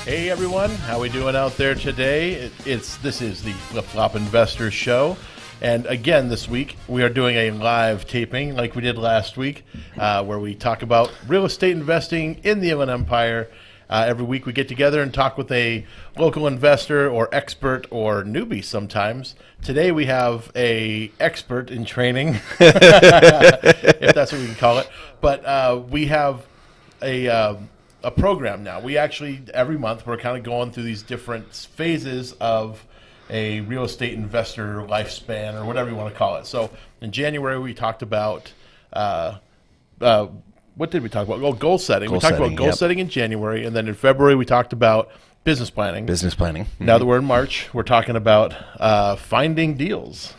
Hey everyone, how we doing out there today? This is the Flip Flop Investor Show, and again this week we are doing a live taping like we did last week, where we talk about real estate investing in the Inland Empire. Every week we get together and talk with a local investor or expert or newbie sometimes. Today we have a expert in training, if that's what we can call it. But we have a program now. We actually, every month, we're kind of going through these different phases of a real estate investor lifespan, or whatever you want to call it. So in January, we talked about, what did we talk about? Oh, goal setting. We talked about goal setting in January, and then in February, we talked about business planning. Mm-hmm. Now that we're in March, we're talking about finding deals.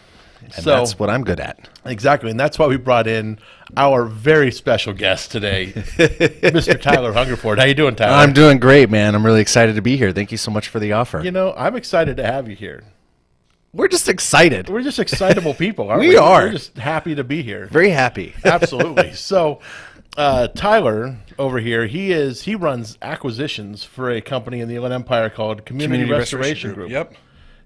And that's what I'm good at. Exactly, and that's why we brought in our very special guest today, Mr. Tyler Hungerford. How you doing, Tyler? I'm doing great, man. I'm really excited to be here. Thank you so much for the offer. You know, I'm excited to have you here. We're just excited. We're just excitable people, aren't we? We are. We're just happy to be here. Very happy. Absolutely. So, Tyler over here, he runs acquisitions for a company in the Inland Empire called Community Restoration Group. Yep.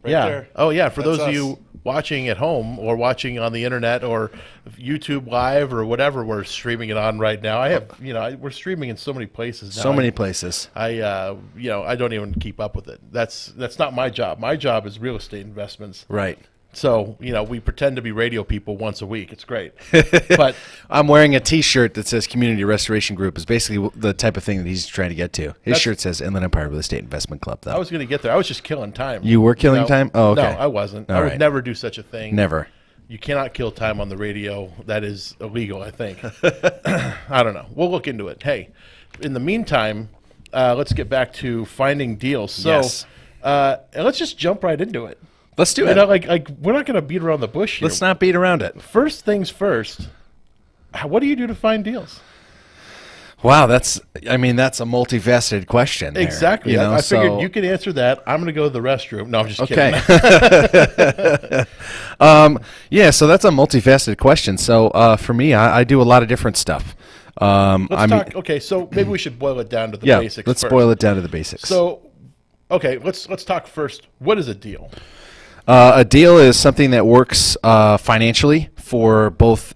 Right yeah. there. Oh, yeah. For That's those of us. you watching at home or watching on the internet or YouTube Live or whatever we're streaming it on right now, we're streaming in so many places now. So many places. I don't even keep up with it. That's not my job. My job is real estate investments. Right. So, we pretend to be radio people once a week. It's great. But I'm wearing a T-shirt that says Community Restoration Group is basically the type of thing that he's trying to get to. His shirt says Inland Empire Real Estate Investment Club, though. I was going to get there. I was just killing time. You were killing time? Oh, okay. No, I wasn't. All I would right. never do such a thing. Never. You cannot kill time on the radio. That is illegal, I think. I don't know. We'll look into it. Hey, in the meantime, let's get back to finding deals. So, Yes. and let's just jump right into it. Let's do it. You know, like we're not going to beat around the bush here. Let's not beat around it. First things first. What do you do to find deals? Wow, that's a multifaceted question there, Exactly. you know, I figured you could answer that. I'm going to go to the restroom. No, I'm just kidding. Yeah, so that's a multifaceted question. So for me, I do a lot of different stuff. Okay, so maybe we should boil it down to the basics let's first. boil it down to the basics. So, okay, let's talk first. What is a deal? A deal is something that works financially for both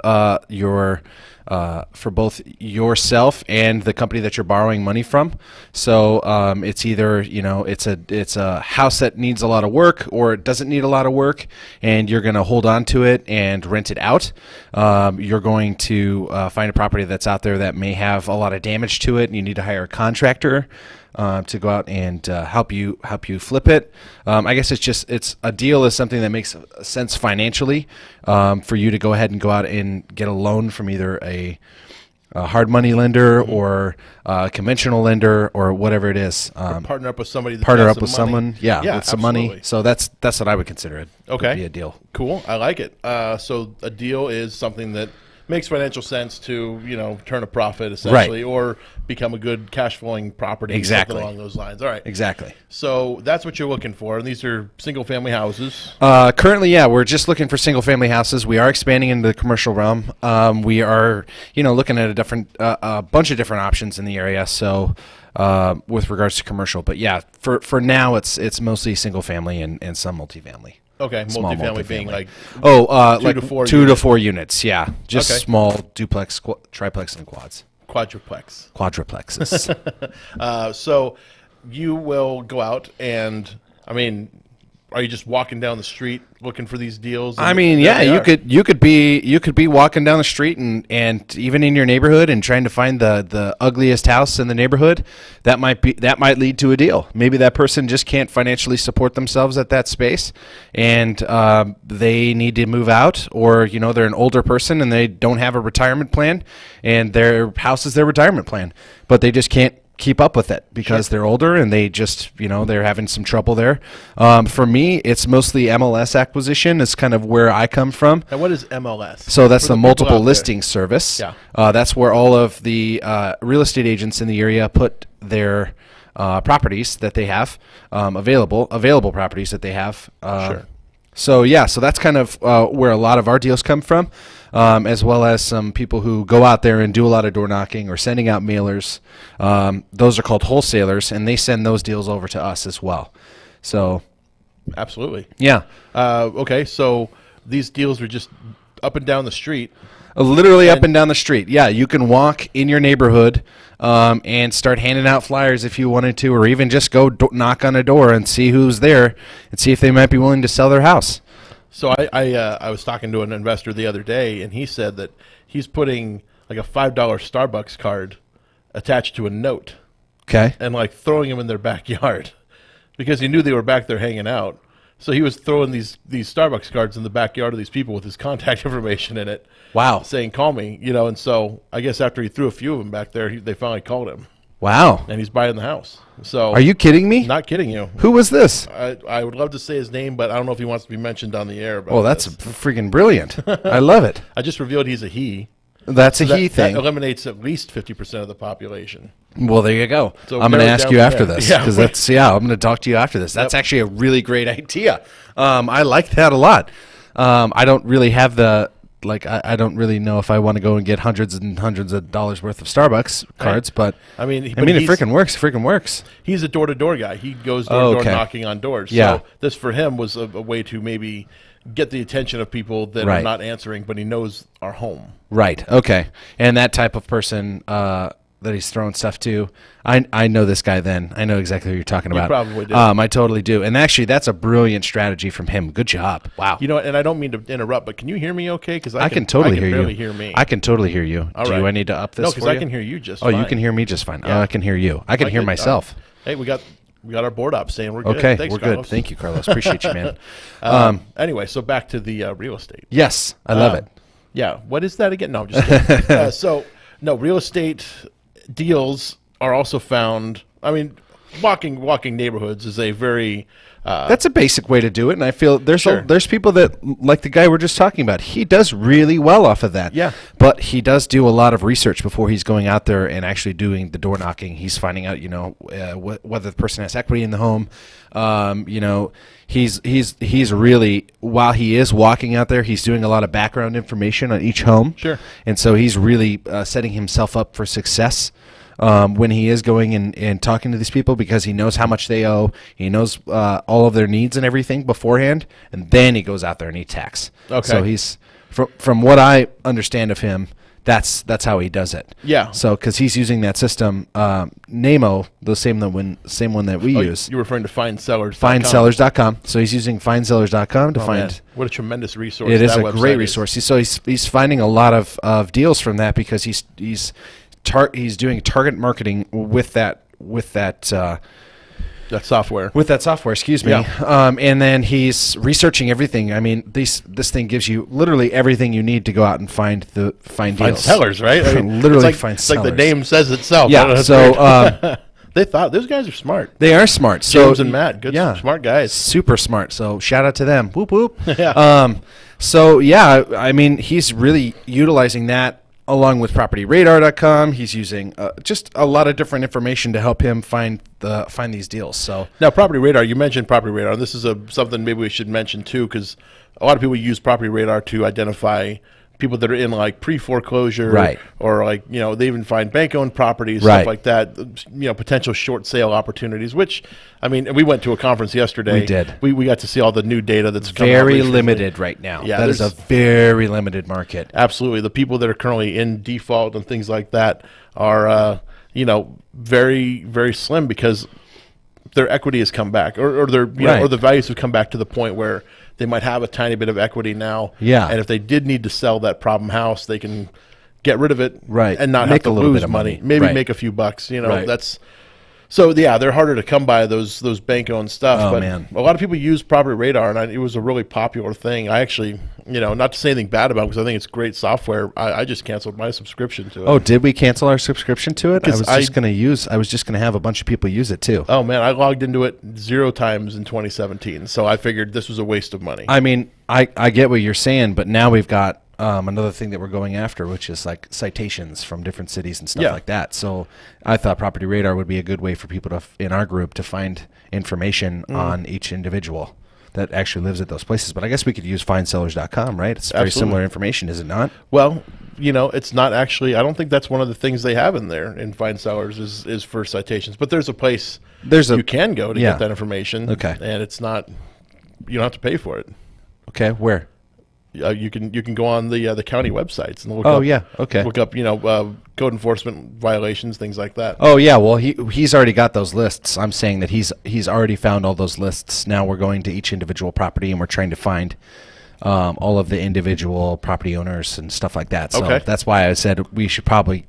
yourself and the company that you're borrowing money from. So it's either it's a house that needs a lot of work, or it doesn't need a lot of work, and you're going to hold on to it and rent it out. You're going to find a property that's out there that may have a lot of damage to it, and you need to hire a contractor to go out and help you flip it. I guess it's a deal is something that makes sense financially for you to go ahead and go out and get a loan from either a hard money lender or a conventional lender or whatever it is. Partner up with somebody. Someone, with some money. So that's what I would consider it. Okay, to be a deal. Cool, I like it. So a deal is something that makes financial sense to turn a profit essentially, Right. or become a good cash flowing property. Exactly. Something along those lines. All right. Exactly. So that's what you're looking for, and these are single family houses. Currently, yeah, we're just looking for single family houses. We are expanding into the commercial realm. We are, looking at a bunch of different options in the area. So, with regards to commercial, but yeah, for now, it's mostly single family and some multifamily. Okay, multifamily being like two to four units. Yeah, just small duplex, triplex, and quadruplexes. So you will go out and, are you just walking down the street looking for these deals? You could be walking down the street and even in your neighborhood and trying to find the ugliest house in the neighborhood. That might lead to a deal. Maybe that person just can't financially support themselves at that space, and they need to move out, or they're an older person and they don't have a retirement plan, and their house is their retirement plan, but they just can't keep up with it because they're older and they just, they're having some trouble there. For me, it's mostly MLS acquisition is kind of where I come from. And what is MLS? So that's the multiple listing service. Yeah. That's where all of the real estate agents in the area put their properties that they have available properties that they have So yeah, so that's kind of where a lot of our deals come from, as well as some people who go out there and do a lot of door knocking or sending out mailers. Those are called wholesalers, and they send those deals over to us as well. So Absolutely. yeah, Okay, so these deals are just up and down the street. literally up and down the street. Yeah, you can walk in your neighborhood and start handing out flyers if you wanted to, or even just go knock on a door and see who's there and see if they might be willing to sell their house. So I was talking to an investor the other day, and he said that he's putting like a $5 Starbucks card attached to a note Okay. and like throwing them in their backyard because he knew they were back there hanging out. So he was throwing these Starbucks cards in the backyard of these people with his contact information in it. Wow. Saying, call me, and so I guess after he threw a few of them back there, they finally called him, Wow. and he's buying the house. So Are you kidding me? not kidding you. Who was this? I would love to say his name, but I don't know if he wants to be mentioned on the air. Oh, that's freaking brilliant. I love it. I just revealed he's a he. That's a he That thing. eliminates at least 50% of the population. Well, there you go. So I'm going to narrow it ask down you from after there. this Yeah, because right. I'm going to talk to you after this. That's actually a really great idea. I like that a lot. I don't really have I don't really know if I want to go and get hundreds and hundreds of dollars worth of Starbucks cards, but I mean, it freaking works. It freaking works. He's a door-to-door guy. He goes door-to-door okay. knocking on doors. Yeah. So this for him was a way to maybe get the attention of people that are Right. not answering, but he knows are home. Right. Okay. And that type of person that he's throwing stuff to, I know this guy. Then I know exactly who you're talking about. probably do. I totally do. And actually, that's a brilliant strategy from him. Good job. Wow. And I don't mean to interrupt, but can you hear me okay? Because I can totally hear barely you. hear me. I can totally hear you. All Do right. I need to up this? No, for because I you? can hear you just Oh, fine. you can hear me just fine. Yeah. Oh, I can hear you. I can hear good. myself. Hey, we got our board up saying we're good. Okay, Thanks, we're Carlos. good. Thank you, Carlos. Appreciate you, man. Anyway, so back to the real estate. Yes, I love it. Yeah. What is that again? No, I'm just kidding. No, real estate deals are also found. I mean, walking neighborhoods is a very That's a basic way to do it, and I feel there's Sure. there's people that, like the guy we're just talking about, he does really well off of that. Yeah. But he does do a lot of research before he's going out there and actually doing the door knocking. He's finding out, whether the person has equity in the home. He's really, while he is walking out there, he's doing a lot of background information on each home. Sure. And so he's really setting himself up for success. When he is going and talking to these people, because he knows how much they owe, he knows all of their needs and everything beforehand, and then he goes out there and he attacks. Okay. So he's from what I understand of him, that's how he does it. Yeah. So because he's using that system, NAMO, the same one that we use, You're referring to FindSellers. FindSellers.com. So he's using FindSellers.com to find. Man, what a tremendous resource! It is that a website great is. resource. So he's finding a lot of deals from that, because he's doing target marketing with that That software. Excuse me. Yeah. And then he's researching everything. I mean, this thing gives you literally everything you need to go out and find Find deals. sellers, right? I mean, Literally it's like, find it's like the sellers. name says itself. Yeah, I don't know, it's so, weird. They thought those guys are smart. They are smart. So James and Matt, good, smart guys. Super smart. So shout out to them. Whoop whoop. Yeah. So yeah, I mean, he's really utilizing that along with PropertyRadar.com. He's using just a lot of different information to help him find these deals. So Now, Property Radar, you mentioned Property Radar. This is something maybe we should mention too, because a lot of people use Property Radar to identify people that are in like pre-foreclosure, Right. Or like, they even find bank-owned properties, Right. stuff like that, potential short sale opportunities, which, I mean, we went to a conference yesterday. We did. We got to see all the new data that's coming out very recently. limited right now. Yeah, that is a there's- very limited market. Absolutely. The people that are currently in default and things like that are, very, very slim, because their equity has come back, or their, Right. or the values have come back to the point where they might have a tiny bit of equity now. Yeah. And if they did need to sell that problem house, they can get rid of it, Right. and not Make have to a little lose bit of money. money. Maybe Right. make a few bucks. Right. That's. So yeah, they're harder to come by, those bank-owned stuff. Oh, but man. a lot of people use Property Radar, and it was a really popular thing. I actually, not to say anything bad about it, because I think it's great software. I just canceled my subscription to it. Oh, did we cancel our subscription to it? I 'Cause was just going to have a bunch of people use it too. Oh man, I logged into it 0 times in 2017, so I figured this was a waste of money. I mean, I get what you're saying, but now we've got another thing that we're going after, which is like citations from different cities and stuff Yeah. like that. So I thought Property Radar would be a good way for people in our group to find information on each individual. that actually lives at those places. But I guess we could use findsellers.com, right? It's very Absolutely. similar information, is it not? Well, it's not actually. I don't think that's one of the things they have in there in Find Sellers is for citations. But there's a place you can go to get that information. Okay. And it's not. You don't have to pay for it. Okay, where? You can go on the county websites and look look up code enforcement violations, things like that. Oh yeah, well he's already got those lists. I'm saying that he's already found all those lists. Now we're going to each individual property and we're trying to find all of the individual property owners and stuff like that. So that's why I said we should consider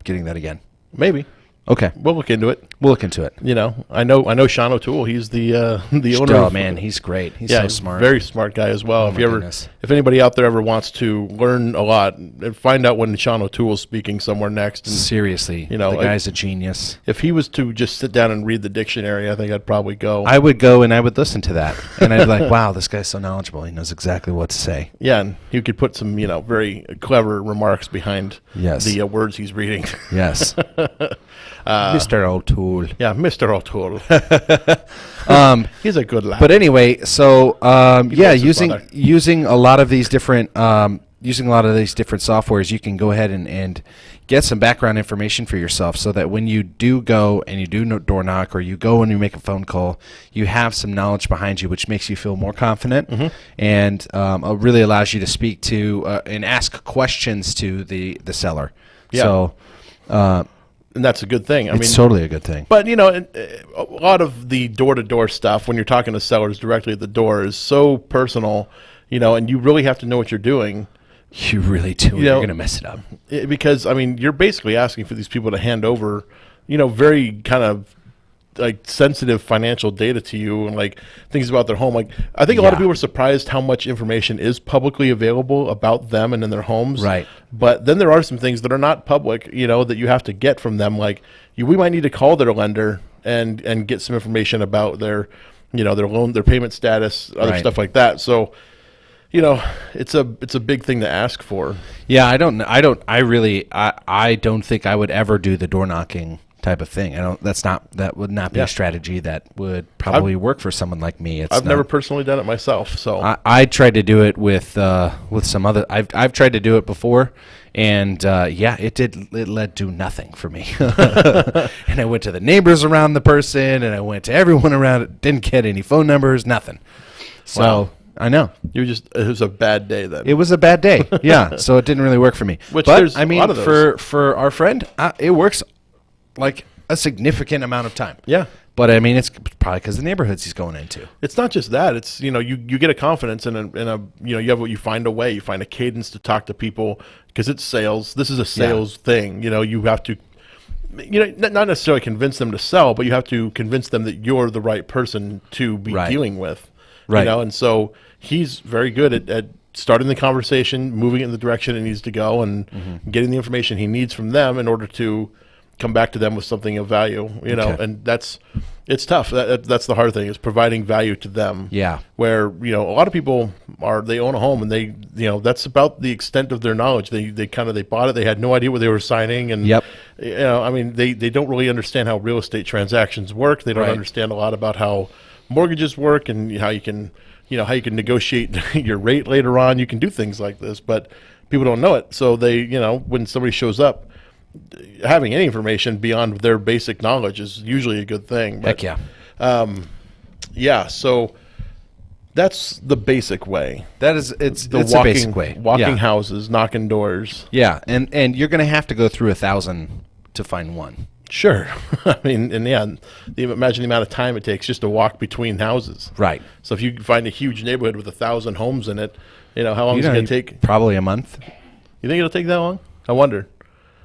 getting that again. Maybe. Okay. We'll look into it. I know Sean O'Toole. He's the owner. Oh man, he's great. He's so smart. Very smart guy as well. Oh, if anybody out there ever wants to learn a lot and find out when Sean O'Toole's speaking somewhere next. And, seriously, the guy's a genius. If he was to just sit down and read the dictionary, I think I'd probably go. I would go and I would listen to that, and I'd be like, wow, this guy's so knowledgeable. He knows exactly what to say. Yeah, and you could put some very clever remarks behind the words he's reading. Yes. Mr. O'Toole. Yeah, Mr. O'Toole. He's a good lad. But anyway, so using a lot of these different softwares, you can go ahead and get some background information for yourself, so that when you do go and you do door knock, or you go and you make a phone call, you have some knowledge behind you, which makes you feel more confident, and really allows you to speak to and ask questions to the seller. Yeah. So. And that's a good thing. It's totally a good thing. But, a lot of the door-to-door stuff, when you're talking to sellers directly at the door, is so personal, and you really have to know what you're doing. You really do. You're going to mess it up. Because, you're basically asking for these people to hand over, very kind of sensitive financial data to you, and things about their home. I think a lot of people are surprised how much information is publicly available about them and in their homes. Right. But then there are some things that are not public, that you have to get from them. We might need to call their lender and get some information about their loan, their payment status, other stuff like that. So, it's a big thing to ask for. Yeah, I don't think I would ever do the door knocking type of thing. That would not be a strategy that would probably work for someone like me. I've never personally done it myself, so I tried to do it with some other. I've tried to do it before, and it led to nothing for me. And I went to the neighbors around the person, and I went to everyone around it. Didn't get any phone numbers, nothing. So. Wow. I know. It was a bad day then. It was a bad day. Yeah. So it didn't really work for me. There's a lot of those. For our friend, it works a significant amount of time. Yeah. But it's probably because the neighborhoods he's going into. It's not just that. It's you get a confidence in a you find a way, you find a cadence to talk to people, because it's sales. This is a sales thing. You have to not necessarily convince them to sell, but you have to convince them that you're the right person to be dealing with. Right. And so he's very good at starting the conversation, moving it in the direction it needs to go, and getting the information he needs from them in order to come back to them with something of value, and it's tough. That's the hard thing, is providing value to them. Yeah. Where, a lot of people they own a home, and they, that's about the extent of their knowledge. They bought it. They had no idea what they were signing. And, they don't really understand how real estate transactions work. They don't understand a lot about how mortgages work and how you can negotiate your rate later on. You can do things like this, but people don't know it. So they, when somebody shows up, having any information beyond their basic knowledge is usually a good thing. But, heck yeah. So that's the basic way. It's a basic way. Walking houses, knocking doors. Yeah, and you're going to have to go through 1,000 to find one. Sure. Imagine the amount of time it takes just to walk between houses. Right. So if you find a huge neighborhood with 1,000 homes in it, how long is it going to take? Probably a month. You think it'll take that long? I wonder.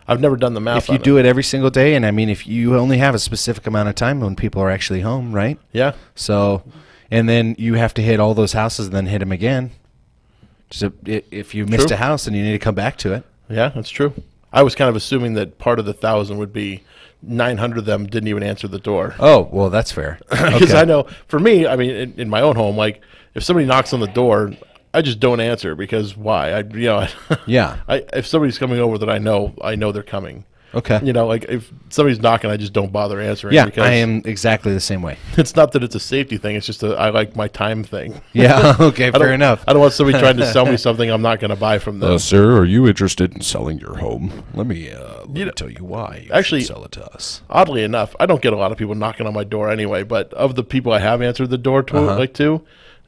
I've never done the math. If you do it every single day, and if you only have a specific amount of time when people are actually home, right? Yeah. So, and then you have to hit all those houses and then hit them again. So if you missed a house, then you need to come back to it. Yeah, that's true. I was kind of assuming that part of the 1,000 would be 900 of them didn't even answer the door. Oh, well, that's fair. Because I know, for me, in my own home, if somebody knocks on the door, I just don't answer, because why? Yeah. If somebody's coming over that I know they're coming. Okay. You know, like if somebody's knocking, I just don't bother answering. Yeah, because I am exactly the same way. It's not that it's a safety thing. It's just I like my time thing. Yeah. Okay. Fair enough. I don't want somebody trying to sell me something I'm not going to buy from them. Sir, are you interested in selling your home? Let me tell you why you actually should sell it to us. Oddly enough, I don't get a lot of people knocking on my door anyway. But of the people I have answered the door to,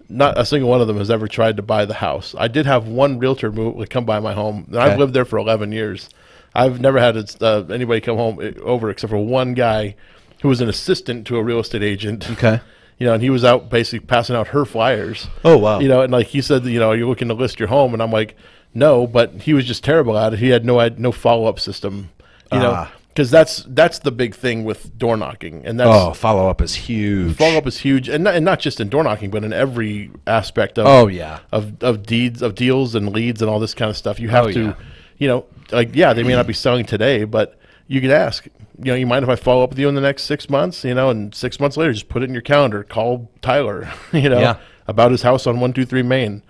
not a single one of them has ever tried to buy the house. I did have one realtor come by my home, and I've lived there for 11 years. I've never had anybody come over except for one guy who was an assistant to a real estate agent. Okay. You know, and he was out basically passing out her flyers. Oh, wow. You know, and like he said, you know, you're looking to list your home, and I'm like, no, but he was just terrible at it. He had no follow-up system. You know, because that's the big thing with door knocking, and that's follow-up is huge. Follow-up is huge, and not just in door knocking, but in every aspect of of deals and leads and all this kind of stuff. You have to, you know, like they may not be selling today, but you could ask, you know, you mind if I follow up with you in the next 6 months? You know, and 6 months later, just put it in your calendar. Call Tyler, you know, about his house on 123 Main,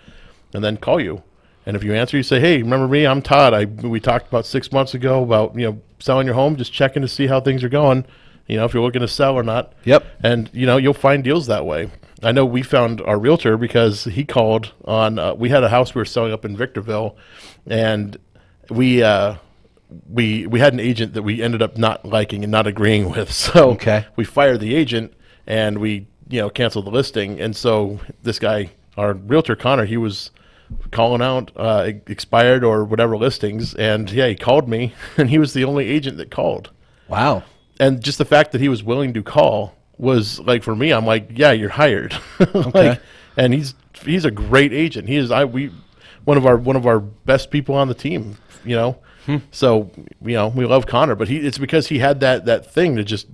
and then call you. And if you answer, you say, hey, remember me? I'm Todd. We talked about 6 months ago about, you know, selling your home, just checking to see how things are going, you know, if you're looking to sell or not. Yep. And, you know, you'll find deals that way. I know we found our realtor because he called on, we had a house we were selling up in Victorville, and we had an agent that we ended up not liking and not agreeing with. So we fired the agent and we, you know, canceled the listing. And so this guy, our realtor, Connor, he was calling out expired or whatever listings, and he called me, and he was the only agent that called. Wow. And just the fact that he was willing to call was like, for me, I'm like, yeah, you're hired. And he's a great agent. He is one of our best people on the team, you know. So, you know, we love Connor, but it's because he had that thing to just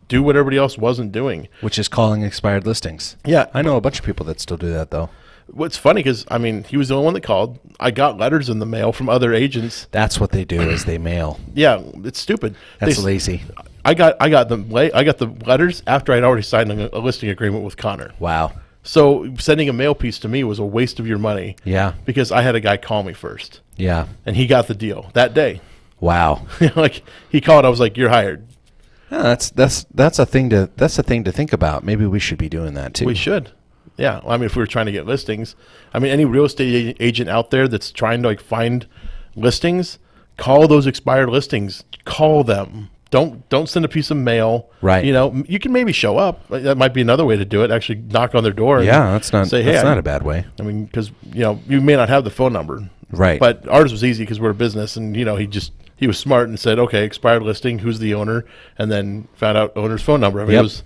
do what everybody else wasn't doing, which is calling expired listings. Yeah, I know a bunch of people that still do that though. What's funny because, I mean, he was the only one that called. I got letters in the mail from other agents. That's what they do is they mail. Yeah, it's stupid. That's lazy. I got the letters after I'd already signed a listing agreement with Connor. Wow. So sending a mail piece to me was a waste of your money. Yeah. Because I had a guy call me first. Yeah. And he got the deal that day. Wow. Like he called, I was like, "You're hired." Yeah, that's a thing to think about. Maybe we should be doing that too. We should. Yeah, well, I mean, if we were trying to get listings, I mean, any real estate agent out there that's trying to like find listings, call those expired listings. Call them. Don't send a piece of mail. Right. You know, you can maybe show up. That might be another way to do it. Actually, knock on their door. And that's not. Say, hey, that's not a bad way. I mean, because you know, you may not have the phone number. Right. But ours was easy because we're a business, and you know, he was smart and said, okay, expired listing. Who's the owner? And then found out owner's phone number. I mean, it was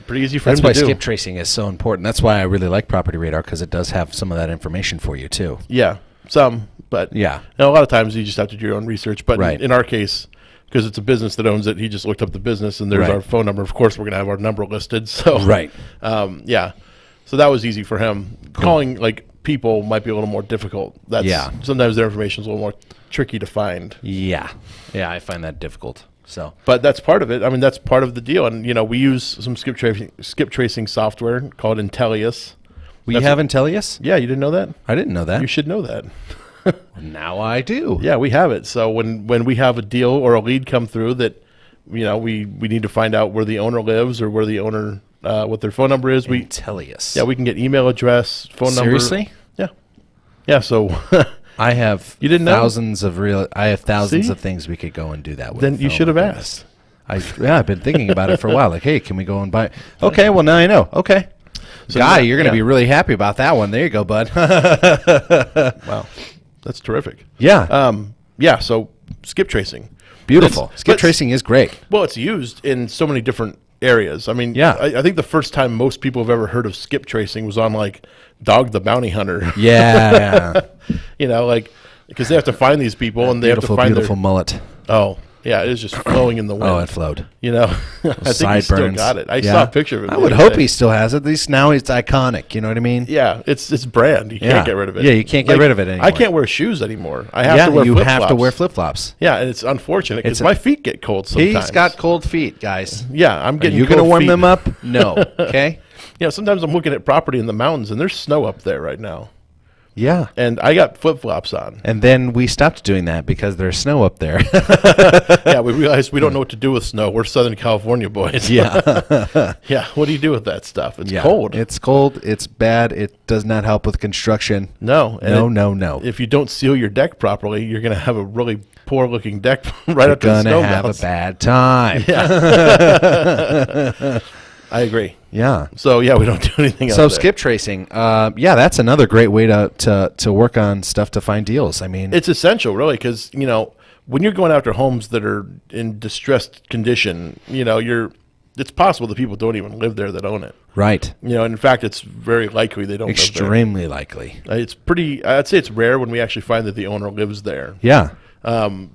pretty easy for him to do. That's why skip tracing is so important. That's why I really like Property Radar, because it does have some of that information for you too. Yeah, some, but yeah, you know, a lot of times you just have to do your own research. But right. in our case, because it's a business that owns it, he just looked up the business, and there's our phone number. Of course, we're gonna have our number listed. So right, yeah, so that was easy for him. Cool. Calling like people might be a little more difficult. Sometimes their information is a little more tricky to find. Yeah, I find that difficult. So, but that's part of it. I mean, that's part of the deal. And you know, we use some skip tracing software called Intellius. We have Intellius? Yeah, you didn't know that? I didn't know that. You should know that. Now I do. Yeah, we have it. So when we have a deal or a lead come through that, you know, we need to find out where the owner lives or where the owner what their phone number is. Intellius. Yeah, we can get email address, phone number. Seriously? Yeah. Yeah. So. I have thousands of things we could go and do that with. Then you should have asked. I've been thinking about it for a while. Like, hey, can we go and buy? Okay, well now I know. Okay, so Guy, you're going to be really happy about that one. There you go, bud. Wow, that's terrific. Yeah, yeah. So skip tracing, beautiful. Skip tracing is great. Well, it's used in so many different areas. I mean, I think the first time most people have ever heard of skip tracing was on like Dog the Bounty Hunter. Yeah. You know, like, because they have to find these people and they have to find beautiful mullet. Oh, yeah, it is just flowing in the wind. Oh, it flowed. You know, I think he still got it. I saw a picture of it. I would hope he still has it. At least now it's iconic. You know what I mean? Yeah, it's brand. You can't get rid of it. Yeah, you can't get rid of it anymore. I can't wear shoes anymore. I have to wear flip-flops. You have to wear flip-flops. Yeah, and it's unfortunate because my feet get cold sometimes. He's got cold feet, guys. Yeah, I'm getting cold feet. Are you going to warm them up? No. Okay? Yeah, sometimes I'm looking at property in the mountains, and there's snow up there right now. Yeah. And I got flip-flops on. And then we stopped doing that because there's snow up there. Yeah, we realized we don't know what to do with snow. We're Southern California boys. Yeah. Yeah, what do you do with that stuff? It's Yeah. cold. It's cold. It's bad. It does not help with construction. No. No. If you don't seal your deck properly, you're going to have a really poor-looking deck right You're after the snow gonna have melts. a bad time. I agree. Yeah. So, yeah, we don't do anything So else there. skip tracing, yeah, that's another great way to work on stuff to find deals. I mean, It's essential, really, because, when you're going after homes that are in distressed condition, it's possible that people don't even live there that own it. right, And in fact, it's very likely they don't live extremely likely. there. I'd say it's rare when we actually find that the owner lives there, Yeah, when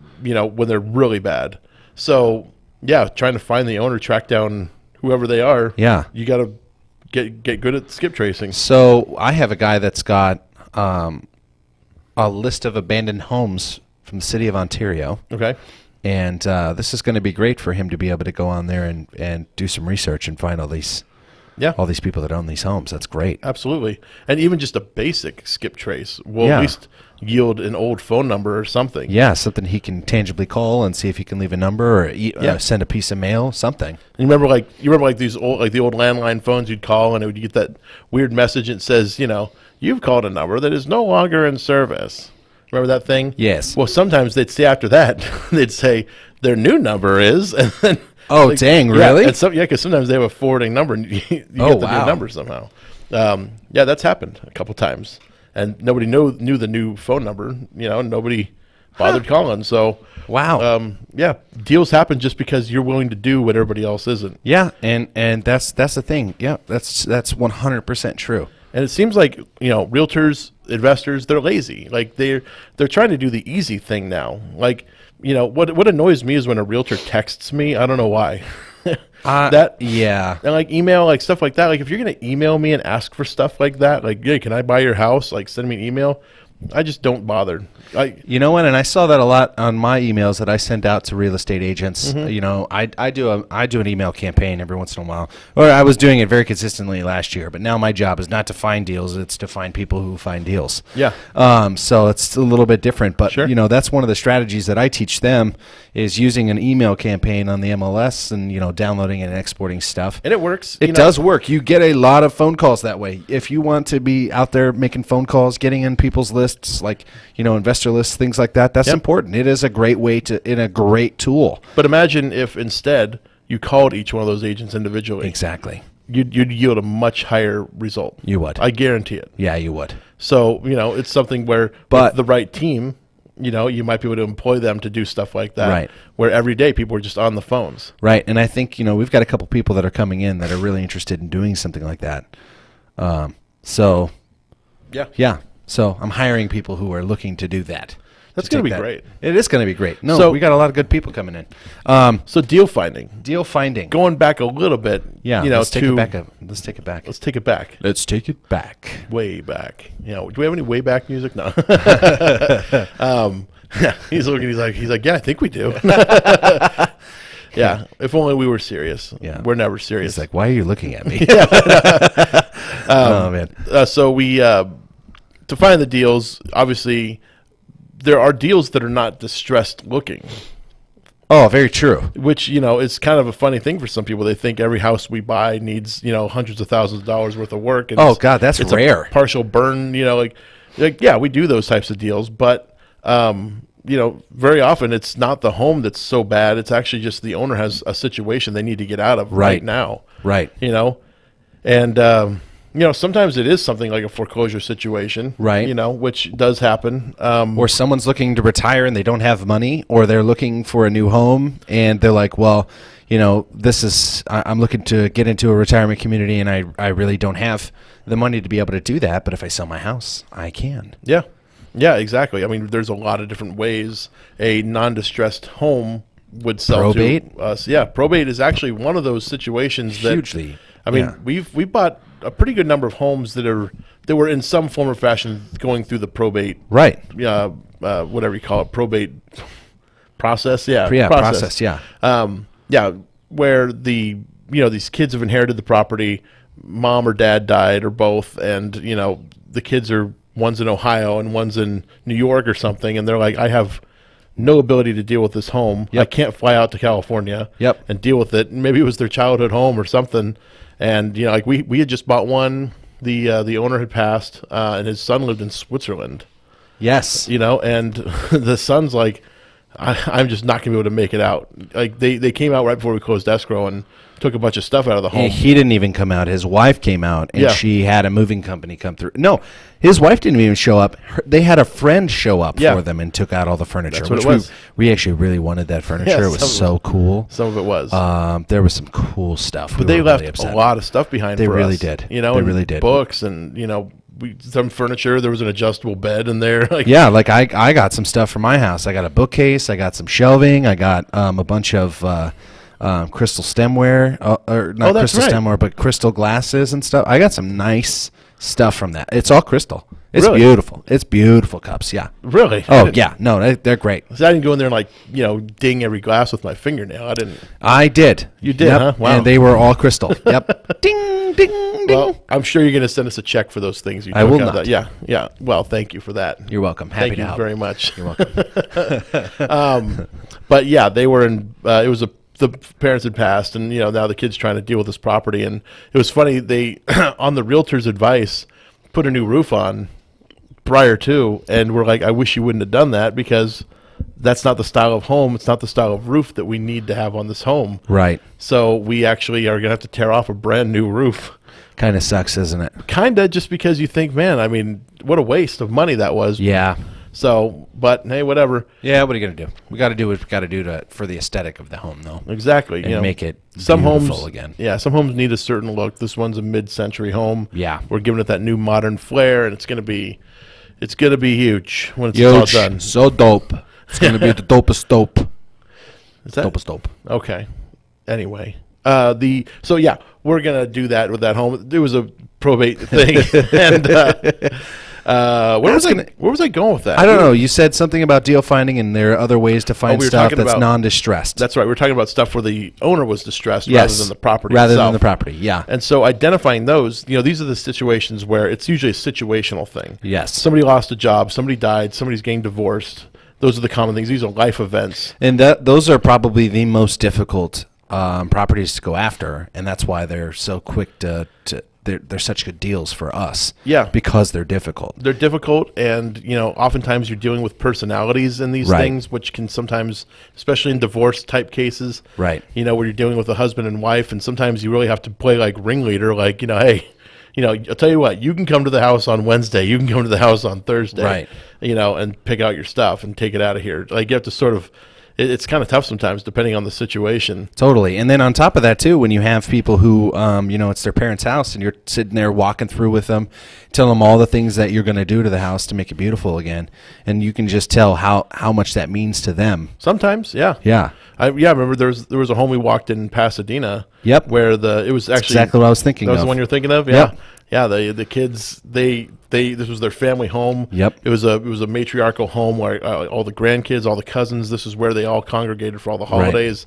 they're really bad. So, yeah, trying to find the owner, track down whoever they are, yeah. you got to get good at skip tracing. So I have a guy that's got a list of abandoned homes from the city of Ontario, Okay. and this is going to be great for him to be able to go on there and do some research and find all these Yeah. all these people that own these homes. That's great. Absolutely. And even just a basic skip trace will Yeah. at least yield an old phone number or something. Yeah, something he can tangibly call and see if he can leave a number or Yeah. send a piece of mail, something. You remember these old, like the old landline phones you'd call and it would get that weird message and it says, you've called a number that is no longer in service. Remember that thing? Yes. Well, sometimes they'd say after that, they'd say their new number is, and then Oh, dang, really? And because sometimes they have a forwarding number and you get the wow. new number somehow. Yeah, that's happened a couple times. And nobody knew the new phone number, nobody bothered calling. So, Wow. yeah, deals happen just because you're willing to do what everybody else isn't. Yeah, and that's the thing. Yeah, that's 100% true. And it seems like, realtors, investors, they're lazy. Like they're trying to do the easy thing now. Like, what annoys me is when a realtor texts me, I don't know why. Yeah. And like email, like stuff like that. Like if you're going to email me and ask for stuff like that, like, hey, can I buy your house? Like send me an email. I just don't bother. You know what? And I saw that a lot on my emails that I send out to real estate agents. Mm-hmm. I do an email campaign every once in a while, or I was doing it very consistently last year. But now my job is not to find deals; it's to find people who find deals. Yeah. So it's a little bit different, but Sure. that's one of the strategies that I teach them is using an email campaign on the MLS and downloading and exporting stuff. And it works. It does work. You get a lot of phone calls that way. If you want to be out there making phone calls, getting in people's lists, like, investor lists, things like that, that's Yep. important. It is a great way a great tool. But imagine if instead you called each one of those agents individually. Exactly. You'd yield a much higher result. You would. I guarantee it. Yeah, you would. So, it's something where But- with the right team, you might be able to employ them to do stuff like that. Right. Where every day people are just on the phones. Right. And I think, we've got a couple people that are coming in that are really interested in doing something like that. So, Yeah. yeah. So I'm hiring people who are looking to do that. That's To going to take be that. great. It is going to be great. No, So- we got a lot of good people coming in. So deal finding. Deal finding. Going back a little bit. Yeah, let's take it back. Let's take it back. Let's take it back. Let's take it back. Way back. Do we have any way back music? No. Yeah, he's looking. He's like, yeah, I think we do. Yeah, if only we were serious. Yeah. We're never serious. He's like, why are you looking at me? Oh, man. So we to find the deals. Obviously, there are deals that are not distressed looking, Oh, very true. which is kind of a funny thing for some people. They think every house we buy needs hundreds of thousands of dollars worth of work. And Oh, it's- God, that's it's rare. A partial burn. Like yeah, we do those types of deals, but very often it's not the home that's so bad. It's actually just the owner has a situation they need to get out of right now. Right. And sometimes it is something like a foreclosure situation, Right. Which does happen. Or someone's looking to retire and they don't have money, or they're looking for a new home and they're like, well, I'm looking to get into a retirement community and I really don't have the money to be able to do that. But if I sell my house, I can. Yeah. Yeah, exactly. I mean, there's a lot of different ways a non-distressed home would sell Probate? to us. Yeah, probate is actually one of those situations that Hugely. I mean, Yeah. we bought a pretty good number of homes that were in some form or fashion going through the probate, Right. whatever you call it, probate process. Yeah, Yeah, process, yeah. Yeah, where these kids have inherited the property, mom or dad died or both, and the kids are one's in Ohio and one's in New York or something, and they're like, I have no ability to deal with this home. Yep. I can't fly out to California Yep. and deal with it. And maybe it was their childhood home or something. And, you know, like we had just bought one. The owner had passed, and his son lived in Switzerland. Yes. You know, and the son's like, I'm just not going to be able to make it out. Like they came out right before we closed escrow and took a bunch of stuff out of the home. He didn't even come out. His wife came out, and Yeah. she had a moving company come through. No, his wife didn't even show up. They had a friend show up Yeah. for them and took out all the furniture. That's what which it was. We actually really wanted that furniture. Yeah, it was some so cool. Some of it was. There was some cool stuff. But they left a lot of stuff behind They for really us. did. You know, They and really did. Books and, you know, some furniture. There was an adjustable bed in there. Like, Yeah, like I got some stuff from my house. I got a bookcase. I got some shelving. I got a bunch of crystal stemware, or not that's crystal right. stemware, but crystal glasses and stuff. I got some nice stuff from that. It's all crystal. It's Really? beautiful. It's beautiful cups. Yeah. Really? Oh yeah. No, they're great. So I didn't go in there and, like, you know, ding every glass with my fingernail. I didn't. I did. You did, Yep. huh? Wow. And they were all crystal. Yep. Ding, ding, ding. Well, I'm sure you're going to send us a check for those things. You I took will out of not. that. Yeah, yeah. Well, thank you for that. You're welcome. Happy Thank to you help. very much. You're welcome. But yeah, they were in. It was the parents had passed, and, you know, now the kid's trying to deal with this property. And it was funny. They, on the realtor's advice, put a new roof on prior to, and we're like, I wish you wouldn't have done that, because that's not the style of home. It's not the style of roof that we need to have on this home. Right. So we actually are going to have to tear off a brand new roof. Kind of sucks, isn't it? Kind of, just because you think, man, I mean, what a waste of money that was. Yeah. So, but hey, whatever. Yeah, what are you gonna do? We got to do what we got to do for the aesthetic of the home, though, Exactly. and you know, make it some beautiful homes again. Yeah, some homes need a certain look. This one's a mid-century home. Yeah. We're giving it that new modern flair, and it's gonna be huge when it's all Huge, done. so dope. It's gonna be the dopest dope. Is that Dopest dope. okay? Anyway, so yeah, we're gonna do that with that home. It was a probate thing, and where was I going with that? I don't know. You said something about deal finding, and there are other ways to find we were stuff talking that's about- non-distressed. That's right. We're talking about stuff where the owner was distressed yes, rather than the property rather itself. than the property. Yeah. And so identifying those, you know, these are the situations where it's usually a situational thing. Yes. Somebody lost a job, somebody died, somebody's getting divorced. Those are the common things. These are life events. And those are probably the most difficult properties to go after, and that's why they're so quick to they're such good deals for us. Yeah. Because they're difficult. They're difficult, and, you know, oftentimes you're dealing with personalities in these Right. things, which can sometimes, especially in divorce type cases, Right. you know, where you're dealing with a husband and wife, and sometimes you really have to play like ringleader, like, you know, hey, you know, I'll tell you what, you can come to the house on Wednesday, you can come to the house on Thursday, Right. you know, and pick out your stuff and take it out of here. Like, you have to sort of, it's kind of tough sometimes depending on the situation. Totally. And then on top of that, too, when you have people who, you know, it's their parents' house and you're sitting there walking through with them, telling them all the things that you're going to do to the house to make it beautiful again. And you can just tell how much that means to them. Sometimes, yeah. Yeah. I remember there was a home we walked in Pasadena. Yep. Where it was actually exactly what I was thinking That was of. the one you're thinking of. Yeah. Yeah. The kids this was their family home. Yep. It was a matriarchal home where all the grandkids, all the cousins. This is where they all congregated for all the holidays,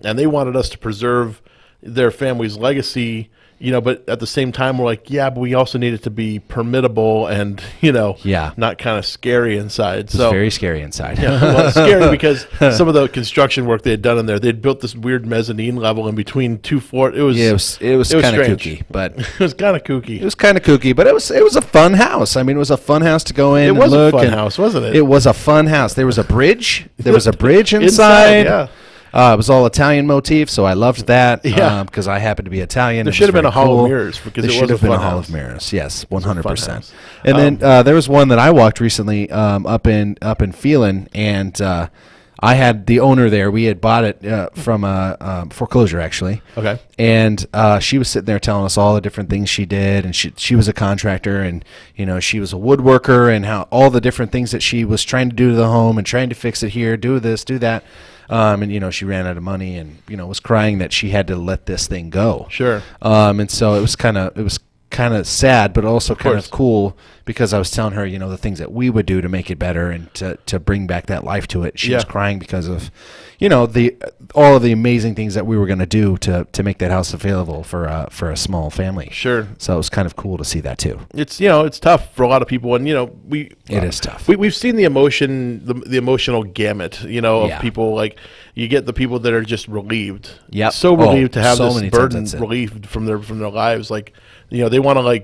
and they wanted us to preserve their family's legacy. You know, but at the same time, we're like, yeah, but we also need it to be permittable and, you know, Yeah. not kind of scary inside. It's So very scary inside. yeah, well, it's scary because some of the construction work they had done in there, they'd built this weird mezzanine level in between two floors. It was it was kind of strange. kooky, but It was kind of kooky. it was kind of kooky, but it was a fun house. I mean, it was a fun house to go in. It was and a look fun and house, wasn't it? It was a fun house. There was a bridge. There was a bridge inside. yeah. It was all Italian motif, so I loved that. Yeah. Because I happen to be Italian. There should have been a hall of mirrors because there it should was have a been a fun hall house. of mirrors. Yes, a fun 100%. house. And then there was one that I walked recently up in Phelan, and I had the owner there. We had bought it from a foreclosure, actually. Okay. And she was sitting there telling us all the different things she did, and she was a contractor, and you know she was a woodworker, and how all the different things that she was trying to do to the home and trying to fix it here, do this, do that. And you know she ran out of money, and you know was crying that she had to let this thing go. Sure. And so it was kind of sad, but also kind course. of cool because I was telling her, the things that we would do to make it better and to bring back that life to it. She was crying because of, all of the amazing things that we were going to do to make that house available for a small family. Sure. So it was kind of cool to see that too. It's it's tough for a lot of people, and it is tough. We've seen the emotional gamut, of people. Like, you get the people that are just relieved, so relieved to have this burden relieved from their lives. Like, they want to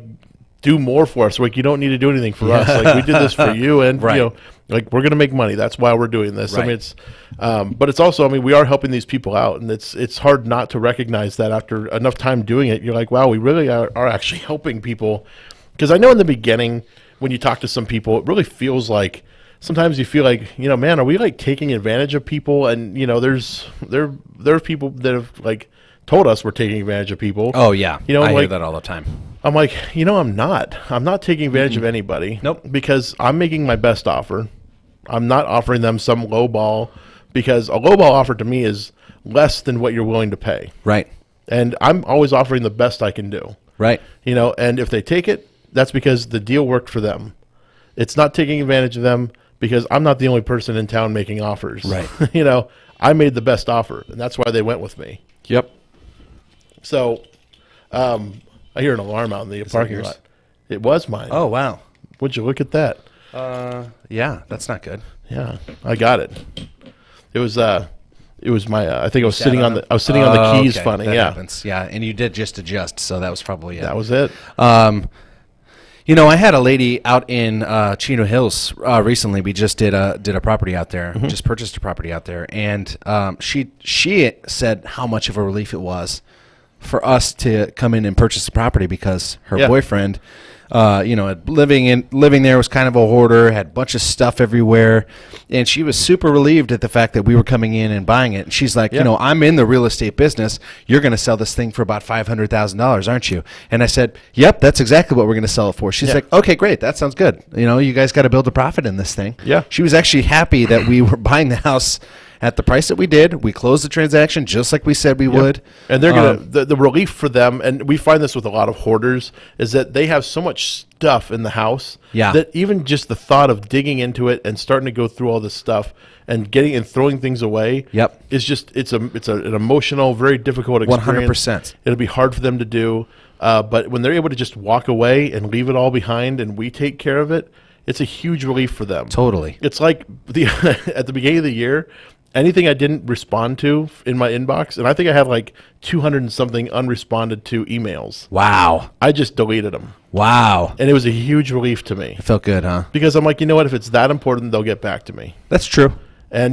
do more for us. Like, you don't need to do anything for us. Like, we did this for you, and like, we're going to make money. That's why we're doing this. Right. I mean, it's, but it's also, we are helping these people out, and it's hard not to recognize that after enough time doing it. You're like, wow, we really are actually helping people. Because I know in the beginning, when you talk to some people, it really feels like sometimes you feel like, man, are we taking advantage of people? And there are people that have told us we're taking advantage of people. Oh yeah, I hear that all the time. I'm like, I'm not taking advantage of anybody. Nope. Because I'm making my best offer. I'm not offering them some low ball, because a low ball offer to me is less than what you're willing to pay. Right. And I'm always offering the best I can do. Right. And if they take it, that's because the deal worked for them. It's not taking advantage of them, because I'm not the only person in town making offers. Right. I made the best offer, and that's why they went with me. Yep. So, I hear an alarm out in the parking lot. It was mine. Oh, wow. Would you look at that? Yeah, that's not good. Yeah, I got it. It was my. I think I was sitting on the. I was sitting on the keys. Okay. Funny, that yeah. Happens. Yeah, and you did just adjust, so that was probably it. That was it. I had a lady out in Chino Hills recently. We just did a property out there, just purchased a property out there, and she said how much of a relief it was for us to come in and purchase the property, because her boyfriend, living there, was kind of a hoarder, had a bunch of stuff everywhere, and she was super relieved at the fact that we were coming in and buying it. And she's like, I'm in the real estate business. You're going to sell this thing for about $500,000, aren't you? And I said, yep, that's exactly what we're going to sell it for. She's like, okay, great, that sounds good. You guys got to build a profit in this thing. Yeah. She was actually happy that we were buying the house at the price that we did. We closed the transaction just like we said we would. And they're going to, the relief for them, and we find this with a lot of hoarders, is that they have so much stuff in the house that even just the thought of digging into it and starting to go through all this stuff and getting and throwing things away is just, it's an emotional, very difficult experience. 100%. It'll be hard for them to do. But when they're able to just walk away and leave it all behind and we take care of it, it's a huge relief for them. Totally. It's like at the beginning of the year, anything I didn't respond to in my inbox, and I think I had 200 and something unresponded to emails. Wow. I just deleted them. Wow. And it was a huge relief to me. It felt good, huh? Because I'm like, what, if it's that important, they'll get back to me. That's true. And,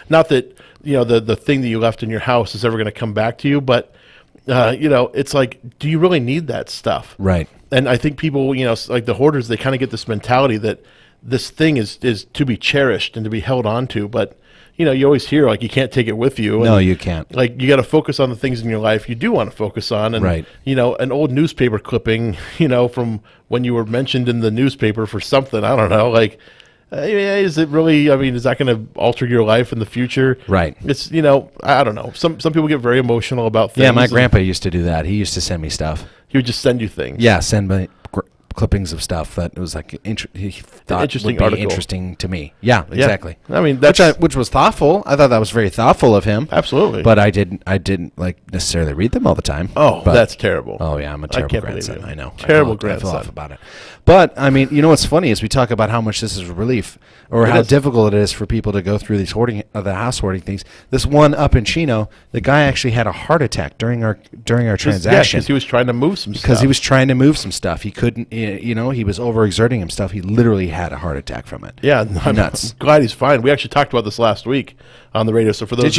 not that, the thing that you left in your house is ever going to come back to you, but, it's like, do you really need that stuff? Right. And I think people, like the hoarders, they kind of get this mentality that this thing is to be cherished and to be held on to, but you always hear you can't take it with you. No, you can't. You got to focus on the things in your life you do want to focus on. And, right. An old newspaper clipping, from when you were mentioned in the newspaper for something, I don't know, is it really, is that going to alter your life in the future? Right. It's, I don't know. Some people get very emotional about things. Yeah, my grandpa used to do that. He used to send me stuff. He would just send you things. Yeah, send me clippings of stuff that it was he thought interesting would be article. Interesting to me. Yeah, exactly. Which was thoughtful. I thought that was very thoughtful of him. Absolutely. But I didn't necessarily read them all the time. Oh, that's terrible. Oh yeah, I'm a terrible grandson. I know. Terrible grandson. I feel off grandson. about it. But what's funny is we talk about how much this is relief, or how difficult it is for people to go through these the house hoarding things. This one up in Chino, the guy actually had a heart attack during our transaction. Because he was trying to move some stuff. Because he was trying to move some stuff. He couldn't. He was overexerting himself. He literally had a heart attack from it. Yeah, I'm glad he's fine. We actually talked about this last week on the radio. So for those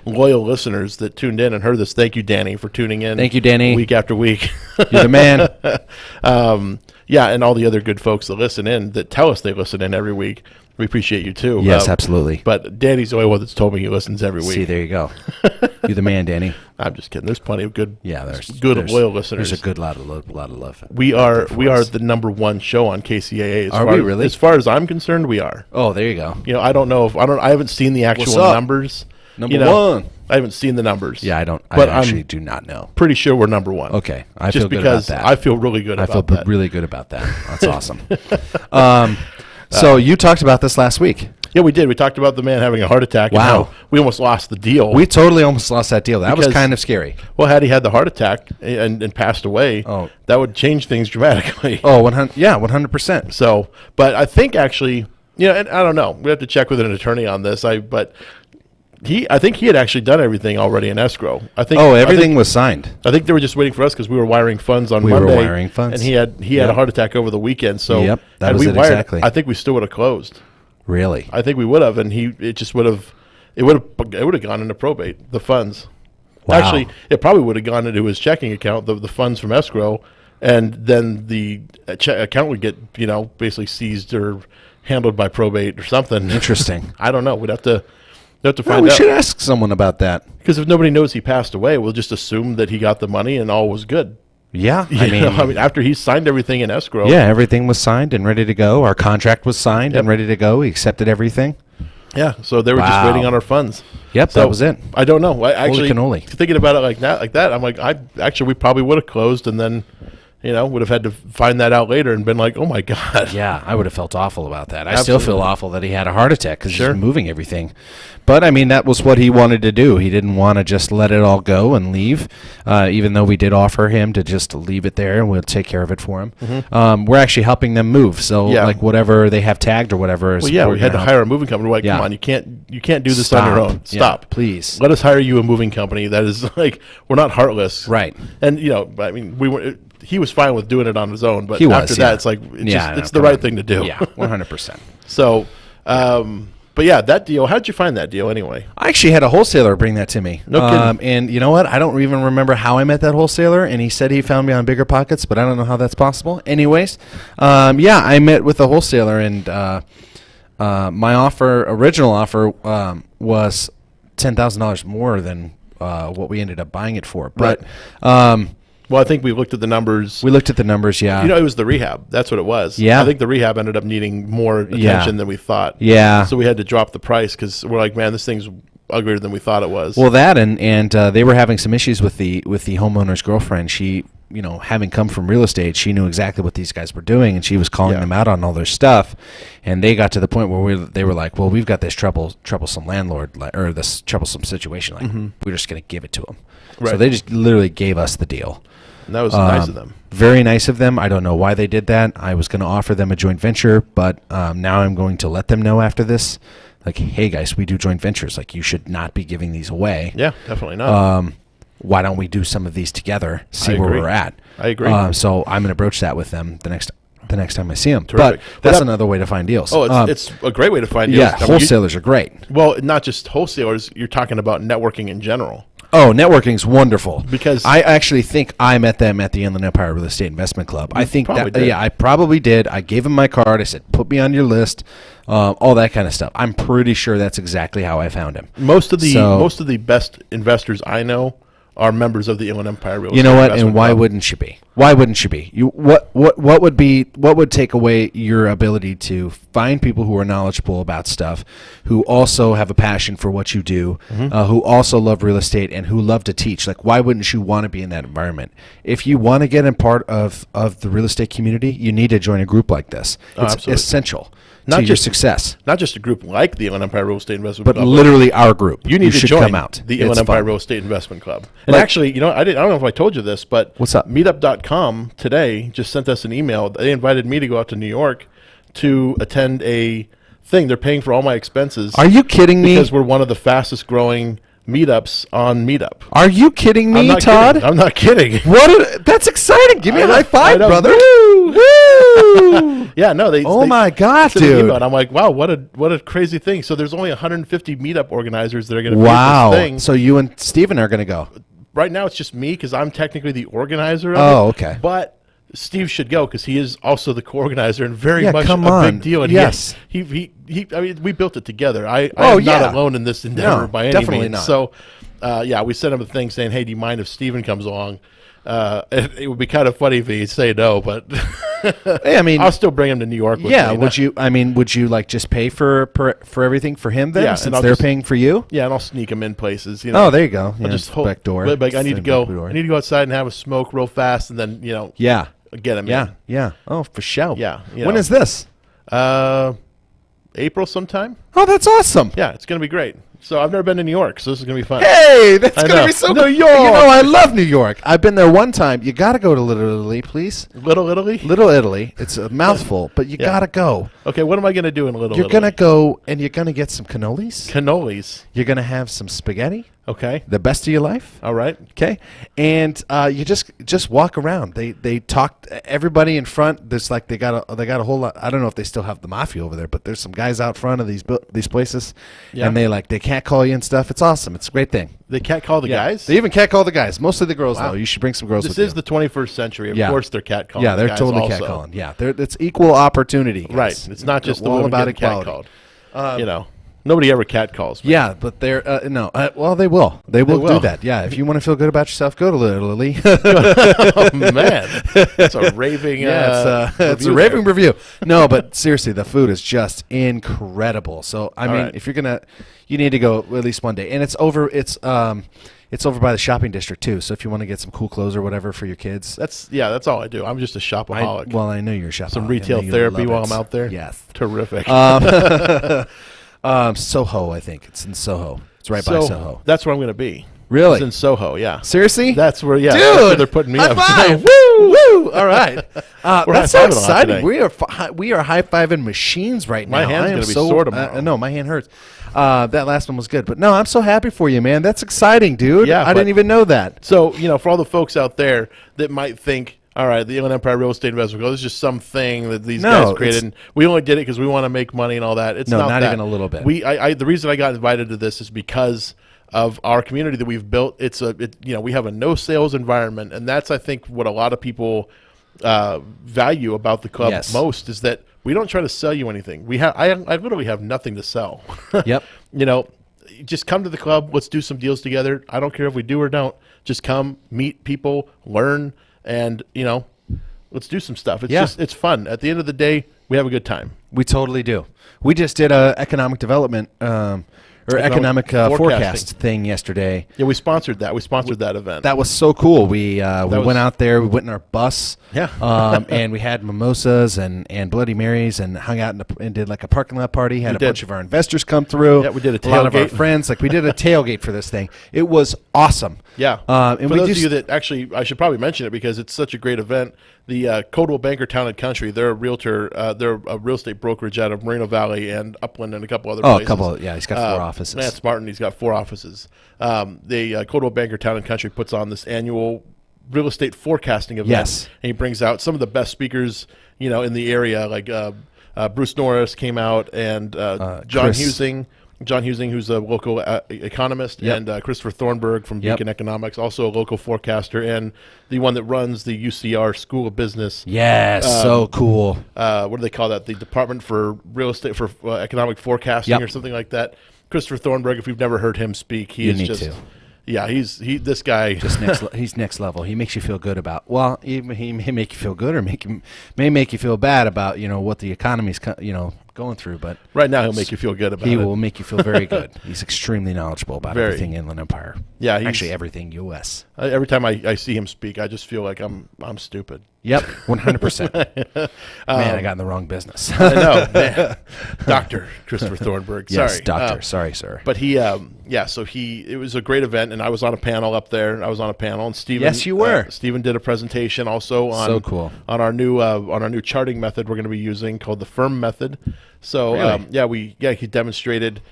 loyal listeners that tuned in and heard this, thank you, Danny, for tuning in. Thank you, Danny. Week after week. You're the man. Yeah, and all the other good folks that listen in, that tell us they listen in every week. We appreciate you too. Yes, absolutely. But Danny's the only one that's told me he listens every week. See, there you go. You're the man, Danny. I'm just kidding. There's plenty of good, there's loyal listeners. There's a good lot of love. We are the #1 show on KCAA. Are we really? As far as I'm concerned, we are. Oh, there you go. I don't know I haven't seen the actual numbers. Number one. I haven't seen the numbers. Yeah, I don't. But I actually do not know. Pretty sure we're number one. Okay, I just feel good because about that. I feel really good I about feel that. really good about that. That's awesome. So you talked about this last week. Yeah, we did. We talked about the man having a heart attack. And Wow. how we almost lost the deal. We totally almost lost that deal. That was Because- kind of scary. Well, had he had the heart attack and passed away, that would change things dramatically. Oh, 100. Yeah, 100%. So, but I think actually, and I don't know. We have to check with an attorney on this. I think he had actually done everything already in escrow. Everything was signed. I think they were just waiting for us because we were wiring funds on We Monday. were wiring funds. And he had a heart attack over the weekend. So Yep, that had was we it wired, exactly. I think we still would have closed. Really? I think we would have, and it would have gone into probate, the funds. Wow. Actually, it probably would have gone into his checking account, the funds from escrow, and then the account would get basically seized or handled by probate or something. Interesting. I don't know. We'd have to Well, find we out. should ask someone about that. Because if nobody knows he passed away, we'll just assume that he got the money and all was good. Yeah, I mean, after he signed everything in escrow. yeah, everything was signed and ready to go. Our contract was signed and ready to go. We accepted everything. Yeah, so they were just Wow. waiting on our funds. Yep, So, that was it. I don't know. I actually cannoli. thinking about it like that. I'm like, we probably would have closed, and then would have had to find that out later and been like, oh my god. Yeah, I would have felt awful about that. I still feel Absolutely. awful that he had a heart attack because Sure. he's moving everything. But, I mean, that was what he wanted to do. He didn't want to just let it all go and leave, even though we did offer him to just leave it there and we'll take care of it for him. We're actually helping them move. So, Yeah. like, whatever they have tagged or whatever. Well, yeah, we had to hire a moving company. We're like, Yeah. come on, you can't do this on your own. Yeah, Stop, please. Let us hire you a moving company that is like, we're not heartless, Right. And I mean, we were. He was fine with doing it on his own, but He was, after that, yeah. it's like Yeah, just, I know, it's the come right on. thing to do. Yeah, 100%. So, but yeah, that deal. How did you find that deal anyway? I actually had a wholesaler bring that to me. No kidding. And you know what? I don't even remember how I met that wholesaler, and he said he found me on Bigger Pockets, but I don't know how that's possible. Anyways, yeah, I met with a wholesaler, and my original offer, was $10,000 more than what we ended up buying it for. But Well, I think we looked at the numbers. we looked at the numbers, yeah. It was the rehab. That's what it was. Yeah. I think the rehab ended up needing more attention than we thought. Yeah. So we had to drop the price because we're like, man, this thing's uglier than we thought it was. Well, that and they were having some issues with the homeowner's girlfriend. She, having come from real estate, she knew exactly what these guys were doing, and she was calling them out on all their stuff. And they got to the point where they were like, "Well, we've got this troublesome landlord or this troublesome situation. Like, we're just going to give it to them." Right. So they just literally gave us the deal. And that was nice of them. Very nice of them. I don't know why they did that. I was going to offer them a joint venture, but now I'm going to let them know after this, like, hey guys, we do joint ventures. Like, you should not be giving these away. Yeah, definitely not. Why don't we do some of these together? See I where agree. we're at. I agree. So I'm going to broach that with them the next time I see them. Terrific. But that's another way to find deals. Oh, it's a great way to find deals. yeah, I mean, wholesalers are great. well, not just wholesalers. You're talking about networking in general. Oh, networking's wonderful. Because- I actually think I met them at the Inland Empire Real Estate Investment Club. I think probably that did. yeah, I probably did. I gave them my card. I said, "Put me on your list." All that kind of stuff. I'm pretty sure that's exactly how I found him. Most of the best investors I know are members of the Inland Empire Real Estate You know what? Investment And why Club. wouldn't you be? Why wouldn't you be? What would take away your ability to find people who are knowledgeable about stuff, who also have a passion for what you do, who also love real estate and who love to teach? Like, why wouldn't you want to be in that environment? If you want to get in part of the real estate community, you need to join a group like this. It's absolutely. essential Not to your just- success. Not just a group like the Inland Empire Real Estate Investment But Club. literally our group. You need to should join come out. the It's Inland Empire fun. Real Estate Investment Club. And Like- actually, I don't know if I told you this, but What's up? Meetup.com today just sent us an email. They invited me to go out to New York to attend a thing. They're paying for all my expenses. Are you kidding me? Because we're one of the fastest growing meetups on Meetup. Are you kidding me, I'm not Todd? kidding. I'm not kidding. That's exciting. Give me I a know, high five, I know. brother. Woo! Woo! Yeah, no, they. Oh they my God, sent an email, dude. and I'm like, wow, what a crazy thing. So there's only 150 meetup organizers that are going to be Wow. at this thing. So you and Steven are going to go. Right now, it's just me because I'm technically the organizer of Oh, it. okay. But Steve should go because he is also the co-organizer and very Yeah, much come a on. big deal. And Yes. he. I mean, we built it together. I Oh, am yeah. not alone in this endeavor No, by any definitely means. not. So, yeah, we sent him a thing saying, "Hey, do you mind if Steven comes along?" It would be kind of funny if he'd say no, but Hey, I mean, I'll still bring him to New York with yeah. me. Would you like just pay for everything for him then, Yeah, and since I'll they're just- paying for you? Yeah, and I'll sneak him in places. You know. Oh, there you go. I'll Yeah, just it's back door. But, like, I need to go. Back door. I need to go outside and have a smoke real fast, and then Yeah, get him. yeah, in. yeah. Oh, for sure. Yeah, When is this? April sometime. Oh, that's awesome. Yeah, it's gonna be great. So I've never been to New York, so this is gonna be fun. Hey, that's I going to know. be so New cool. York! You know, I love New York. I've been there one time. You got to go to Little Italy, please. Little Italy. Little Italy. It's a mouthful, but you Yeah. got to go. Okay, what am I gonna do in Little You're Italy? going to go and you're going to get some cannolis. Cannolis. You're going to have some spaghetti, Okay. the best of your life. All right. Okay, and you just walk around. They talk everybody in front. There's like they got a whole lot. I don't know if they still have the mafia over there, but there's some guys out front of these places, Yeah. and they can't call you and stuff. It's awesome. It's a great thing. They can't call the guys. They even can't call the guys. Mostly the girls Wow. though. You should bring some girls. This with is you. the 21st century. Of Yeah. course, they're cat calling. Yeah, they're guys totally also. catcalling. Yeah, it's equal opportunity. Guys. Right. It's not just the all women about getting cat equality. called. Nobody ever cat calls. Me. Yeah, but they're no. Well, they will. They will will. do that. Yeah, if you want to feel good about yourself, go to Little Italy. Oh man, that's a raving. Yeah, it's a review raving there. review. No, but seriously, the food is just incredible. So I mean, right. if you're gonna, you need to go at least one day, and it's over. It's over by the shopping district too. So if you want to get some cool clothes or whatever for your kids, That's all I do. I'm just a shopaholic. I know you're a shopaholic. Some I retail know you therapy love while it. I'm out there. Yes. Terrific. Soho, I think it's in Soho. It's right by Soho. That's where I'm going to be. Really? It's in Soho. Yeah. Seriously? That's where. Yeah. Dude, that's where they're putting me high up. five! Woo, woo! All right, We're that's so high-fiving a lot exciting. today. We are high fiving machines right now. My hand's I am gonna be so, sore tomorrow. no, my hand hurts. That last one was good, but no, I'm so happy for you, man. That's exciting, dude. Yeah, I didn't but- even know that. So for all the folks out there that might think, all right, the Inland Empire Real Estate Investment Co. This is just something that these No, guys created. And we only did it because we want to make money and all that. It's No, not not that. even a little bit. The reason I got invited to this is because of our community that we've built. We have a no sales environment, and that's I think what a lot of people value about the club Yes. most is that we don't try to sell you anything. I literally have nothing to sell. Yep. Just come to the club. Let's do some deals together. I don't care if we do or don't. Just come, meet people, learn, and let's do some stuff. It's fun. At the end of the day, we have a good time. We totally do. We just did a economic development economic forecast forecasting thing yesterday. Yeah, we sponsored that. We sponsored that event. That was so cool. We was- went out there. We went in our bus. Yeah. And we had mimosas and Bloody Marys and hung out and did like a parking lot party. Had a did. bunch of our investors come through. Yeah, we did a lot of our tailgate. friends. Like we did a tailgate for this thing. It was awesome. Yeah. And For we those just, of you that actually, I should probably mention it because it's such a great event. The Coldwell Banker Town and Country, they're a realtor, they're a real estate brokerage out of Moreno Valley and Upland and a couple other places. He's got 4 offices. Matt's Martin, he's got 4 offices. The Coldwell Banker Town and Country puts on this annual real estate forecasting event. Yes. And he brings out some of the best speakers, in the area, like Bruce Norris came out and John Chris. Husing. John Husing, who's a local economist, Yep. and Christopher Thornburg from Yep. Beacon Economics, also a local forecaster, and the one that runs the UCR School of Business. yes, so cool. What do they call that? The Department for Real Estate for Economic Forecasting Yep. or something like that. Christopher Thornburg, if you've never heard him speak, You is need just to. yeah, this guy. Just he's next level. He makes you feel good about. Well, he may make you feel good or may make you feel bad about what the economy's going through. But Right now, he'll make you feel good about he it. will make you feel very good. He's extremely knowledgeable about Very. everything Inland Empire. Yeah, he's- actually everything U.S. Every time I see him speak, I just feel like I'm stupid. Yep, 100%. Man, I got in the wrong business. I know, man. Dr. Christopher Thornburg. Yes, Sorry, doctor. Sorry, sir. But it was a great event, and I was on a panel up there. I was on a panel, and Stephen. Yes, you were. Stephen did a presentation also on So cool. on our new charting method we're going to be using called the Firm method. So Really? he demonstrated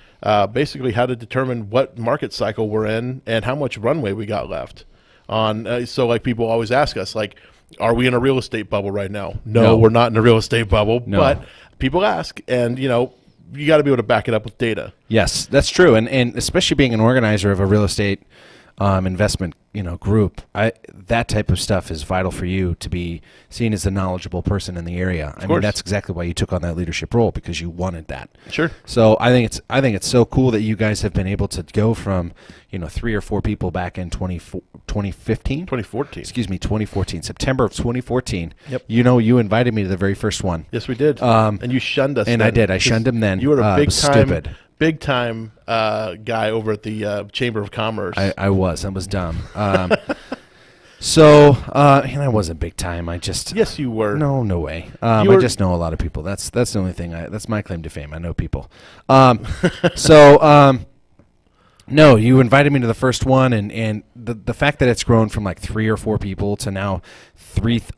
basically how to determine what market cycle we're in and how much runway we got left. So like people always ask us like, are we in a real estate bubble right now? No, we're not in a real estate bubble. No. But people ask, and you got to be able to back it up with data. Yes, that's true, and especially being an organizer of a real estate investment group, that type of stuff is vital for you to be seen as a knowledgeable person in the area. I mean, that's exactly why you took on that leadership role, because you wanted that. Sure. So I think it's so cool that you guys have been able to go from 3 or 4 people back in 2015. 2014. Excuse me, 2014, September of 2014. Yep. You invited me to the very first one. Yes, we did. And you shunned us. And then. I did. I shunned him then. You were a stupid. big time guy over at the Chamber of Commerce. I was dumb. So and I wasn't big time. Yes, you were. No way. I just know a lot of people. That's the only thing. That's my claim to fame. I know people. No, you invited me to the first one, and the fact that it's grown from like 3 or 4 people to now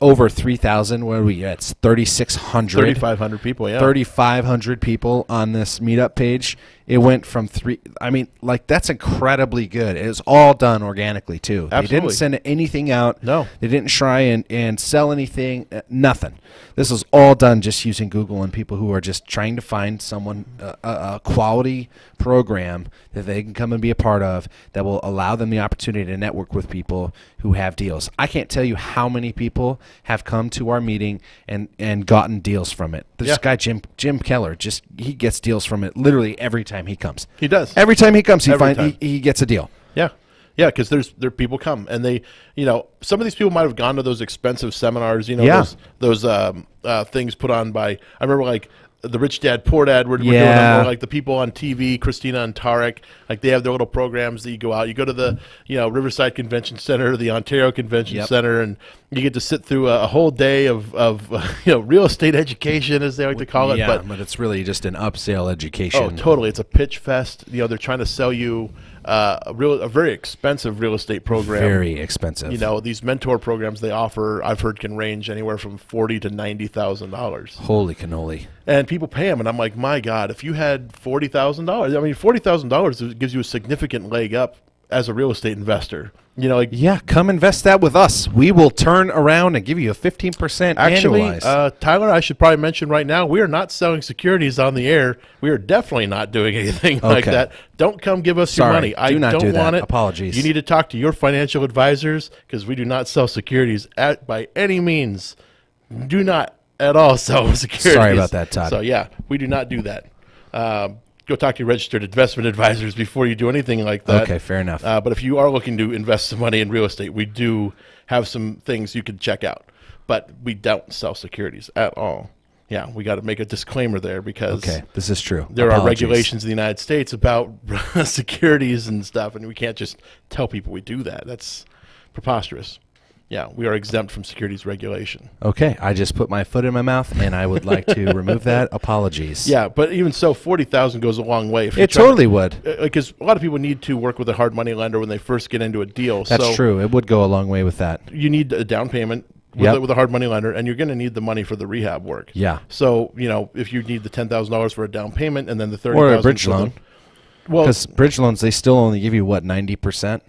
over 3,000. What are we at? It's 3,600. 3,500 people, yeah. 3,500 people on this meetup page. It went from 3. I mean, like, that's incredibly good. It was all done organically, too. Absolutely. They didn't send anything out. No. They didn't try and sell anything. Nothing. This was all done just using Google and people who are just trying to find someone, a quality program that they can come and be a part of that will allow them the opportunity to network with people who have deals. I can't tell you how many people have come to our meeting and gotten deals from it. This guy, Jim Keller, he gets deals from it literally every time he comes. He does. Every time he comes, he gets a deal. Yeah. Yeah, because there people come, and they, some of these people might have gone to those expensive seminars, those things put on by, I remember like the Rich Dad Poor Dad were doing them, or like the people on TV, Christina and Tarek, like they have their little programs that you go out. You go to the Riverside Convention Center, the Ontario Convention Center, and you get to sit through a whole day of real estate education, as they like to call it. Yeah, but it's really just an upsell education. Oh, totally. It's a pitch fest. They're trying to sell you a very expensive real estate program. Very expensive. These mentor programs they offer, I've heard, can range anywhere from $40,000 to $90,000. Holy cannoli! And people pay them, and I'm like, my God, if you had $40,000, I mean, $40,000 gives you a significant leg up as a real estate investor. Come invest that with us. We will turn around and give you a 15% annualized. Tyler, I should probably mention right now, we are not selling securities on the air. We are definitely not doing anything like that. Don't come give us your money. I don't want it. Apologies. You need to talk to your financial advisors, because we do not sell securities by any means. Do not at all sell securities. Sorry about that, Todd. So, we do not do that. Go talk to your registered investment advisors before you do anything like that. Okay, fair enough. But if you are looking to invest some money in real estate, we do have some things you can check out. But we don't sell securities at all. Yeah, we got to make a disclaimer there, because this is true. There are regulations in the United States about securities and stuff, and we can't just tell people we do that. That's preposterous. Yeah, we are exempt from securities regulation. Okay, I just put my foot in my mouth, and I would like to remove that. Apologies. Yeah, but even so, $40,000 goes a long way. It totally would. Because a lot of people need to work with a hard money lender when they first get into a deal. That's true. It would go a long way with that. You need a down payment with a hard money lender, and you're going to need the money for the rehab work. Yeah. So, if you need the $10,000 for a down payment and then the $30,000 or a bridge loan. Because bridge loans, they still only give you, 90%?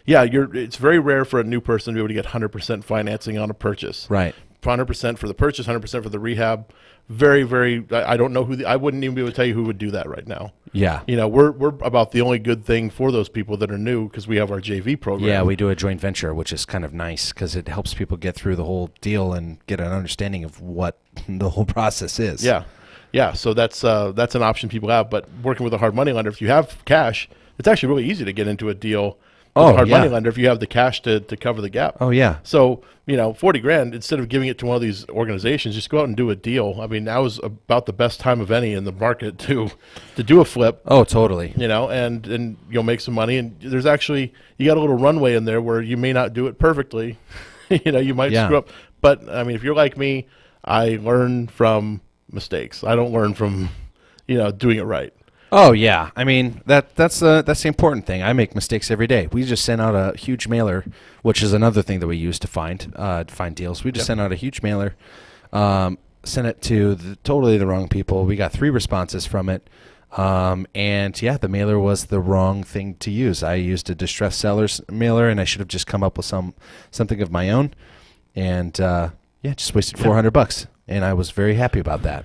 Yeah, it's very rare for a new person to be able to get 100% financing on a purchase. Right. 100% for the purchase, 100% for the rehab. Very, very. I don't know I wouldn't even be able to tell you who would do that right now. Yeah. We're about the only good thing for those people that are new, because we have our JV program. Yeah, we do a joint venture, which is kind of nice because it helps people get through the whole deal and get an understanding of what the whole process is. Yeah. Yeah, so that's an option people have. But working with a hard money lender, if you have cash, it's actually really easy to get into a deal with a hard money lender if you have the cash to cover the gap. Oh, yeah. So, $40,000, instead of giving it to one of these organizations, just go out and do a deal. I mean, now is about the best time of any in the market to do a flip. Oh, totally. And you'll make some money. And there's actually, you got a little runway in there where you may not do it perfectly. You might screw up. But, I mean, if you're like me, I learn from mistakes. I don't learn from, doing it right. Oh yeah, I mean that's the important thing. I make mistakes every day. We just sent out a huge mailer, which is another thing that we use to find deals. We just sent out a huge mailer, sent it to totally the wrong people. We got 3 responses from it, and the mailer was the wrong thing to use. I used a distressed sellers mailer, and I should have just come up with something of my own, and just wasted $400, and I was very happy about that.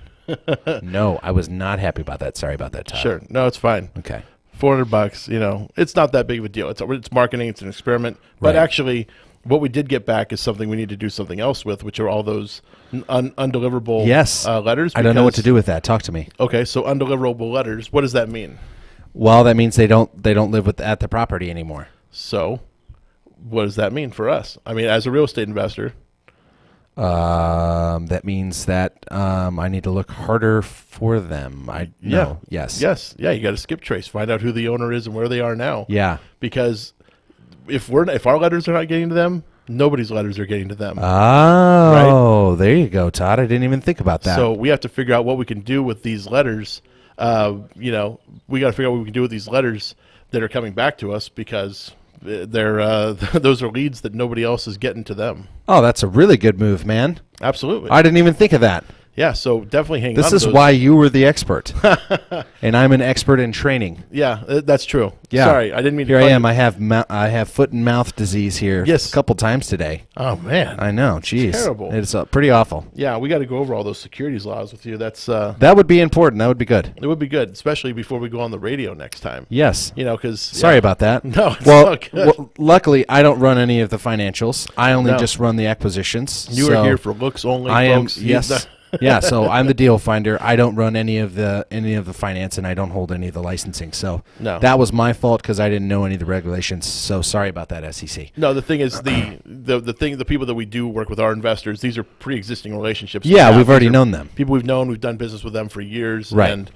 No, I was not happy about that. Sorry about that, Todd. Sure. No, it's fine. Okay. $400, you know, it's not that big of a deal. It's marketing, it's an experiment. But Right. actually, what we did get back is something we need to do something else with, which are all those undeliverable Yes. letters. I don't know what to because- do with that. Talk to me. Okay, so undeliverable letters, what does that mean? Well, that means they don't live at the property anymore. So what does that mean for us? I mean, as a real estate investor, That means that I need to look harder for them. Yes. yeah, you got to skip trace, find out who the owner is and where they are now. Yeah. Because if our letters are not getting to them, nobody's letters are getting to them. Oh, there you go, Todd. I didn't even think about that. So we have to figure out what we can do with these letters. You know, we got to figure out what we can do with these letters that are coming back to us, because they're those are leads that nobody else is getting to them. Oh, that's a really good move, man. Absolutely. I didn't even think of that. Yeah, so definitely hang on This to is those. why you were the expert, and I'm an expert in training. Yeah, that's true. Yeah. Sorry, I didn't mean to Here I call am. you- I have foot and mouth disease here. Yes. A couple times today. Oh, man. I know. Jeez. Terrible. It's pretty awful. Yeah, we got to go over all those securities laws with you. That's That would be important. That would be good. it would be good, especially before we go on the radio next time. Yes. You know, because Sorry about that. No, it's well, not good. well, luckily, I don't run any of the financials. I only No. just run the acquisitions. You so are here for looks only. I am. folks. Yes. Yeah. So I'm the deal finder. I don't run any of the finance, and I don't hold any of the licensing. So No. that was my fault because I didn't know any of the regulations. So sorry about that, SEC. No, the thing is the people that we do work with, our investors, these are pre-existing relationships. Yeah, have. we've already These are known them. People we've known, we've done business with them for years, Right. and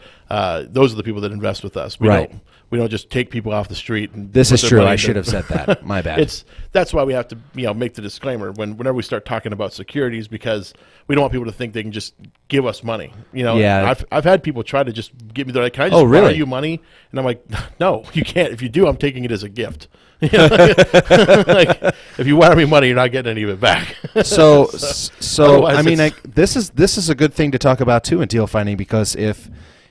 those are the people that invest with us. Right. We don't just take people off the street. And This put is their true. money I into- should have said that. My bad. That's why we have to make the disclaimer whenever we start talking about securities, because we don't want people to think they can just give us money. Yeah. I've had people try to just give me, they're like, can I just Oh, really? borrow you money? And I'm like, no, you can't. If you do, I'm taking it as a gift. Like, if you wire me money, you're not getting any of it back. So Otherwise I mean, it's- this is a good thing to talk about too in deal finding, because if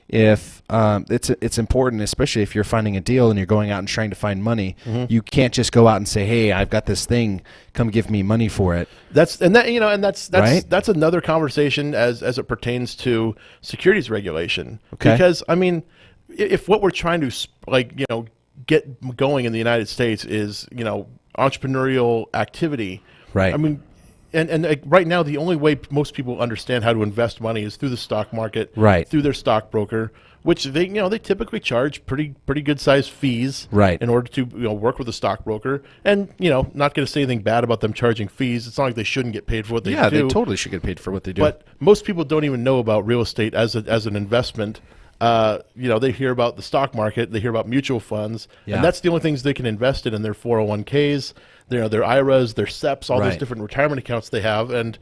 it's important, especially if you're finding a deal and you're going out and trying to find money, you can't just go out and say, "Hey, I've got this thing. Come give me money for it." That's Right? that's another conversation as it pertains to securities regulation. Okay. Because I mean, if what we're trying to get going in the United States is entrepreneurial activity, Right. I mean, and right now the only way most people understand how to invest money is through the stock market, Right. through their stockbroker, which they typically charge pretty good sized fees, Right. in order to work with a stockbroker. And not going to say anything bad about them charging fees. It's not like they shouldn't get paid for what they Yeah, do. they totally should get paid for what they do. But most people don't even know about real estate as an investment. They hear about the stock market, they hear about mutual funds, Yeah. and that's the only things they can invest in their 401ks, their IRAs, their SEPs, all those Right. different retirement accounts they have. And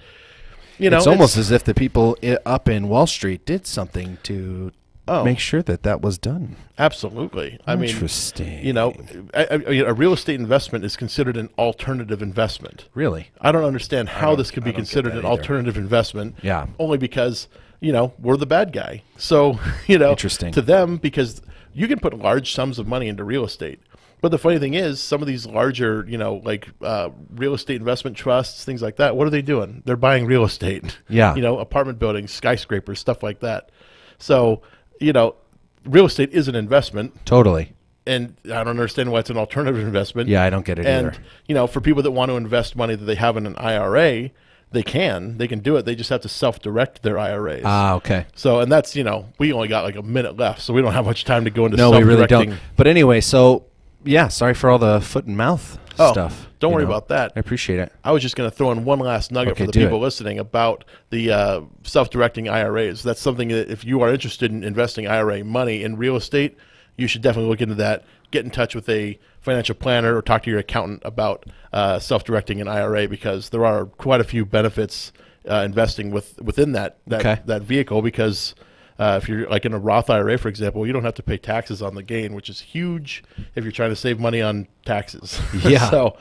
it's almost as if the people up in Wall Street did something to Oh. make sure that was done. absolutely. I mean, Interesting. a real estate investment is considered an alternative investment. Really? I don't understand how this could I be don't get considered that an either. alternative investment. Yeah. Only because, we're the bad guy. So, Interesting. to them, because you can put large sums of money into real estate. But the funny thing is, some of these larger, real estate investment trusts, things like that, what are they doing? They're buying real estate. Yeah. Apartment buildings, skyscrapers, stuff like that. So, real estate is an investment. Totally. And I don't understand why it's an alternative investment. Yeah, I don't get it And, either. for people that want to invest money that they have in an IRA, they can do it. They just have to self-direct their IRAs. Ah, okay. So, and that's, we only got like a minute left, so we don't have much time to go into No, we really self-directing. don't. But anyway, so yeah, sorry for all the foot and mouth stuff. Don't worry about that. I appreciate it. I was just going to throw in one last nugget Okay, for the do people it. listening about the self-directing IRAs. That's something that if you are interested in investing IRA money in real estate, you should definitely look into that. Get in touch with a financial planner or talk to your accountant about self-directing an IRA, because there are quite a few benefits investing within that Okay. that vehicle. Because if you're like in a Roth IRA, for example, you don't have to pay taxes on the gain, which is huge if you're trying to save money on taxes. Yeah. So,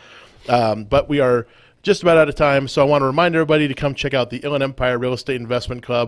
but we are just about out of time. So I want to remind everybody to come check out the Inland Empire Real Estate Investment Club.